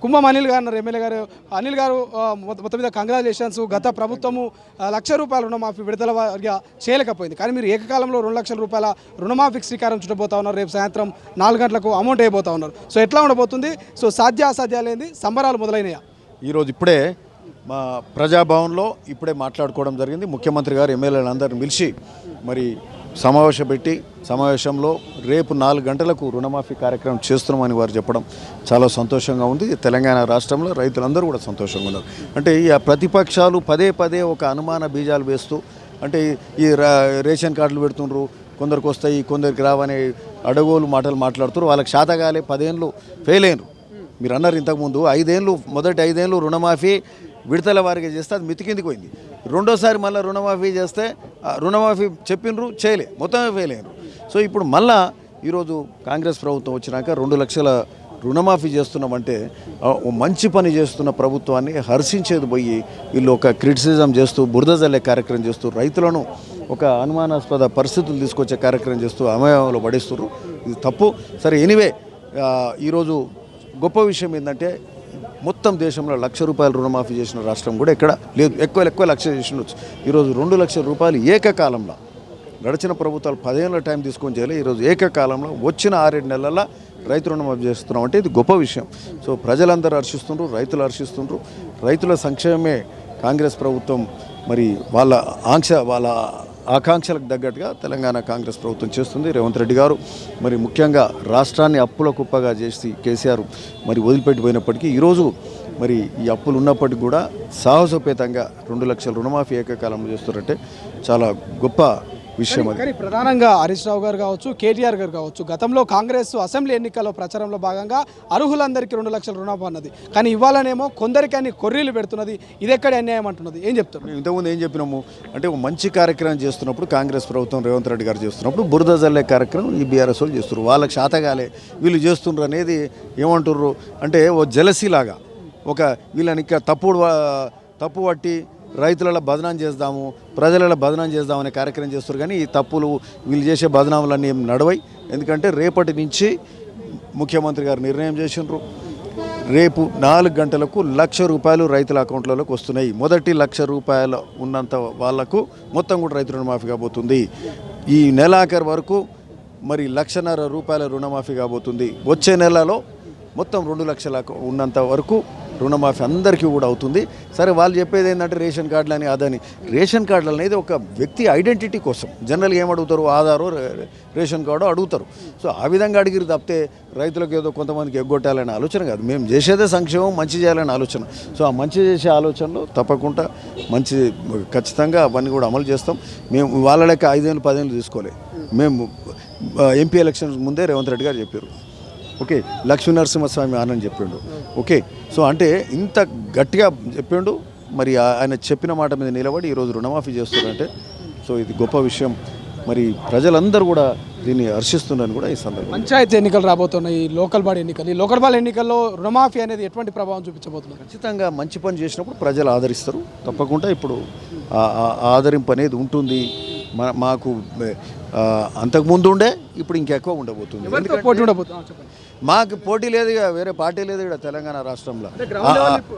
కుంభం అనిల్ గారు అన్నారు ఎమ్మెల్యే గారు. అనిల్ గారు మొత్తం మీద కంగ్రాచులేషన్స్. గత ప్రభుత్వము ₹1,00,000 రుణమాఫీ విడుదల వారిగా చేయలేకపోయింది, కానీ మీరు ఏకకాలంలో ₹2,00,000 రుణమాఫీకి శ్రీకారం చుట్టబోతా ఉన్నారు. రేపు సాయంత్రం 4 గంటలకు అమౌంట్ వేయబోతా ఉన్నారు. సో ఎట్లా ఉండబోతుంది? సో సాధ్యాసాధ్యాలేంది, సంబరాలు మొదలైనయా? ఈరోజు ఇప్పుడే మా ప్రజాభవన్లో ఇప్పుడే మాట్లాడుకోవడం జరిగింది. ముఖ్యమంత్రి గారు ఎమ్మెల్యేలందరిని పిలిచి మరి సమావేశంలో రేపు 4 గంటలకు రుణమాఫీ కార్యక్రమం చేస్తున్నామని వారు చెప్పడం చాలా సంతోషంగా ఉంది. తెలంగాణ రాష్ట్రంలో రైతులందరూ కూడా సంతోషంగా ఉన్నారు. అంటే ఈ ప్రతిపక్షాలు పదే ఒక అనుమాన బీజాలు వేస్తూ, అంటే ఈ రేషన్ కార్డులు పెడుతుండ్రు, కొందరికి వస్తాయి కొందరికి రావనే అడగోలు మాటలు మాట్లాడుతున్నారు. వాళ్ళకి శాతగాలే 10 ఏళ్ళు ఫెయిల్ అయినరు. మీరు అన్నారు ఇంతకుముందు మొదటి 5 ఏళ్ళు రుణమాఫీ విడతల వారిగా చేస్తే అది మితికిందికి పోయింది. రెండోసారి మళ్ళీ రుణమాఫీ చేస్తే రుణమాఫీ చెప్పినరు, చేయలే, మొత్తమే ఫెయిల్ అయినరు. సో ఇప్పుడు మళ్ళా ఈరోజు కాంగ్రెస్ ప్రభుత్వం వచ్చినాక 2 లక్షల రుణమాఫీ చేస్తున్నామంటే మంచి పని చేస్తున్న ప్రభుత్వాన్ని హర్షించేది పోయి వీళ్ళు ఒక క్రిటిసిజం చేస్తూ, బురద జల్లే కార్యక్రమం చేస్తూ, రైతులను ఒక అనుమానాస్పద పరిస్థితులు తీసుకొచ్చే కార్యక్రమం చేస్తూ అమయంలో పడిస్తున్నారు. ఇది తప్పు. సరే, ఎనీవే ఈరోజు గొప్ప విషయం ఏంటంటే మొత్తం దేశంలో ₹1,00,000 రుణమాఫీ చేసిన రాష్ట్రం కూడా ఎక్కడ లేదు. ఎక్కువ లక్ష చేసినవచ్చు. ఈరోజు ₹2,00,000 ఏకకాలంలో, గడిచిన ప్రభుత్వాలు 10 ఏళ్ళ టైం తీసుకొని చేయలేదు. ఈరోజు ఏకకాలంలో వచ్చిన 6-7 నెలల్లో రైతు రుణమాఫీ చేస్తున్నాం అంటే ఇది గొప్ప విషయం. సో ప్రజలందరూ హర్షిస్తుండ్రు, రైతులు హర్షిస్తుండ్రు. రైతుల సంక్షేమమే కాంగ్రెస్ ప్రభుత్వం మరి వాళ్ళ ఆకాంక్షలకు తగ్గట్టుగా తెలంగాణ కాంగ్రెస్ ప్రభుత్వం చేస్తుంది. రేవంత్ రెడ్డి గారు మరి ముఖ్యంగా రాష్ట్రాన్ని అప్పుల కుప్పగా చేసి కేసీఆర్ మరి వదిలిపెట్టిపోయినప్పటికీ ఈరోజు మరి ఈ అప్పులు ఉన్నప్పటికీ కూడా సాహసోపేతంగా 2 లక్షల రుణమాఫీ ఏకకాలంలో చేస్తున్నారంటే చాలా గొప్ప విషయం. కానీ ప్రధానంగా హరీష్ రావు గారు కావచ్చు, కేటీఆర్ గారు కావచ్చు, గతంలో కాంగ్రెస్ అసెంబ్లీ ఎన్నికల్లో ప్రచారంలో భాగంగా అర్హులందరికీ 2 లక్షల రుణమాఫీ అన్నది, కానీ ఇవాళనేమో కొందరికి అన్ని కొర్రీలు పెడుతున్నది. ఇది ఎక్కడ అన్యాయం అంటున్నది, ఏం చెప్తారు? మేము ఇంతకుముందు ఏం చెప్పినాము అంటే ఒక మంచి కార్యక్రమం చేస్తున్నప్పుడు కాంగ్రెస్ ప్రభుత్వం రేవంత్ రెడ్డి గారు చేస్తున్నప్పుడు బురద జల్లే కార్యక్రమం ఈ బీఆర్ఎస్ వాళ్ళు చేస్తున్నారు. వాళ్ళకి శాతగాలే వీళ్ళు చేస్తున్నారు అనేది ఏమంటుర్రు అంటే ఓ జలసీ లాగా ఒక వీళ్ళని తప్పు పట్టి రైతులలో బదనాం చేద్దాము, ప్రజలలో బదనాం చేద్దామనే కార్యక్రమం చేస్తారు. కానీ ఈ తప్పులు వీళ్ళు చేసే బదనాములన్నీ ఏం నడవై. ఎందుకంటే రేపటి నుంచి ముఖ్యమంత్రి గారు నిర్ణయం చేసినారు, రేపు 4 గంటలకు ₹1,00,000 రైతుల అకౌంట్లలోకి వస్తున్నాయి. మొదటి ₹1,00,000 ఉన్నంత వాళ్లకు మొత్తం కూడా రైతు రుణమాఫీ కాబోతుంది. ఈ నెలాఖరు వరకు మరి ₹1,50,000 రుణమాఫీ కాబోతుంది. వచ్చే నెలలో మొత్తం 2 లక్షల ఉన్నంత వరకు రుణమాఫీ అందరికీ కూడా అవుతుంది. సరే, వాళ్ళు చెప్పేది ఏంటంటే రేషన్ కార్డులు అని అదని. రేషన్ కార్డులు అనేది ఒక వ్యక్తి ఐడెంటిటీ కోసం జనరల్గా ఏమడుగుతారు, ఆధారో రేషన్ కార్డు అడుగుతారు. సో ఆ విధంగా అడిగిరు తప్పితే రైతులకు ఏదో కొంతమందికి ఎగ్గొట్టాలనే ఆలోచన కాదు. మేము చేసేదే సంక్షేమం, మంచి చేయాలనే ఆలోచన. సో ఆ మంచి చేసే ఆలోచనలో తప్పకుండా ఖచ్చితంగా అవన్నీ కూడా అమలు చేస్తాం. మేము వాళ్ళ లెక్క 5 ఏళ్ళు 10 ఏళ్ళు తీసుకోలేదు. మేము ఎంపీ ఎలక్షన్స్ ముందే రేవంత్ రెడ్డి గారు చెప్పారు, ఓకే, లక్ష్మీ నరసింహస్వామి ఆనని చెప్పిండు. ఓకే, సో అంటే ఇంత గట్టిగా చెప్పిండు. మరి ఆయన చెప్పిన మాట మీద నిలబడి ఈరోజు రుణమాఫీ చేస్తున్నారంటే సో ఇది గొప్ప విషయం. మరి ప్రజలందరూ కూడా దీన్ని హర్షిస్తున్నారని కూడా ఈ సందర్భంగా. పంచాయతీ ఎన్నికలు రాబోతున్నాయి, లోకల్ బాడీ ఎన్నికలు. ఈ లోకల్ బాడీ ఎన్నికల్లో రుణమాఫీ అనేది ఎటువంటి ప్రభావం చూపించబోతున్నారు? ఖచ్చితంగా మంచి పని చేసినప్పుడు ప్రజలు ఆదరిస్తారు. తప్పకుండా ఇప్పుడు ఆదరింపు అనేది ఉంటుంది. మాకు అంతకుముందు ఉండే, ఇప్పుడు ఇంకెక్కువ ఉండబోతుంది. మాకు పోటీ లేదు, వేరే పార్టీ లేదు ఇక్కడ తెలంగాణ రాష్ట్రంలో.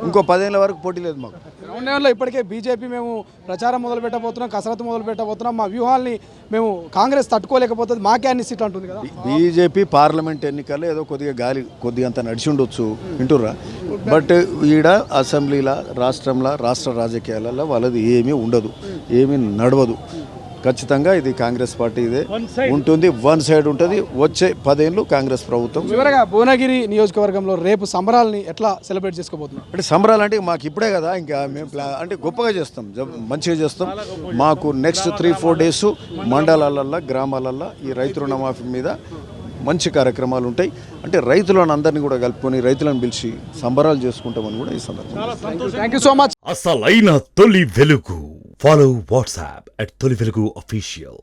ఇంకో 10 ఏళ్ళ వరకు పోటీ లేదు మాకు. గ్రౌండ్ లెవెల్లో ఇప్పటికే బీజేపీ మేము ప్రచారం మొదలు పెట్టబోతున్నాం, కసరత్తు మొదలు పెట్టబోతున్నాం, మా వ్యూహాల్ని మేము కాంగ్రెస్ తట్టుకోలేకపోతుంది, మాకే అన్ని సీట్లు అంటుంది కదా. బీజేపీ పార్లమెంట్ ఎన్నికల్లో ఏదో కొద్దిగా అంత నడిచి ఉండొచ్చు వింటుర్రా, బట్ ఈడ అసెంబ్లీలో రాష్ట్ర రాజకీయాలలో వాళ్ళది ఏమీ ఉండదు, ఏమీ నడవదు. ఖచ్చితంగా ఇది కాంగ్రెస్ పార్టీ ఇదే ఉంటుంది, వన్ సైడ్ ఉంటుంది. వచ్చే 10 ఏళ్ళు కాంగ్రెస్ ప్రభుత్వం. చివరగా భువనగిరి నియోజకవర్గంలో రేపు సంబరాలని ఎట్లా సెలబ్రేట్ చేసుకోబోతున్నాం? అంటే సంబరాలు అంటే మాకు ఇప్పుడే కదా, ఇంకా మేము అంటే గొప్పగా చేస్తాం, మంచిగా చేస్తాం. మాకు నెక్స్ట్ 3-4 డేస్ మండలాలల్లో గ్రామాలల్లో ఈ రైతు రుణమాఫీ మీద మంచి కార్యక్రమాలు ఉంటాయి. అంటే రైతులను అందరినీ కూడా కలుపుకొని రైతులను పిలిచి సంబరాలు చేసుకుంటామని కూడా ఈ సందర్భంగా. Thank you so much. అసలైన తొలి వెలుగు. Follow WhatsApp @తొలి వెలుగు official.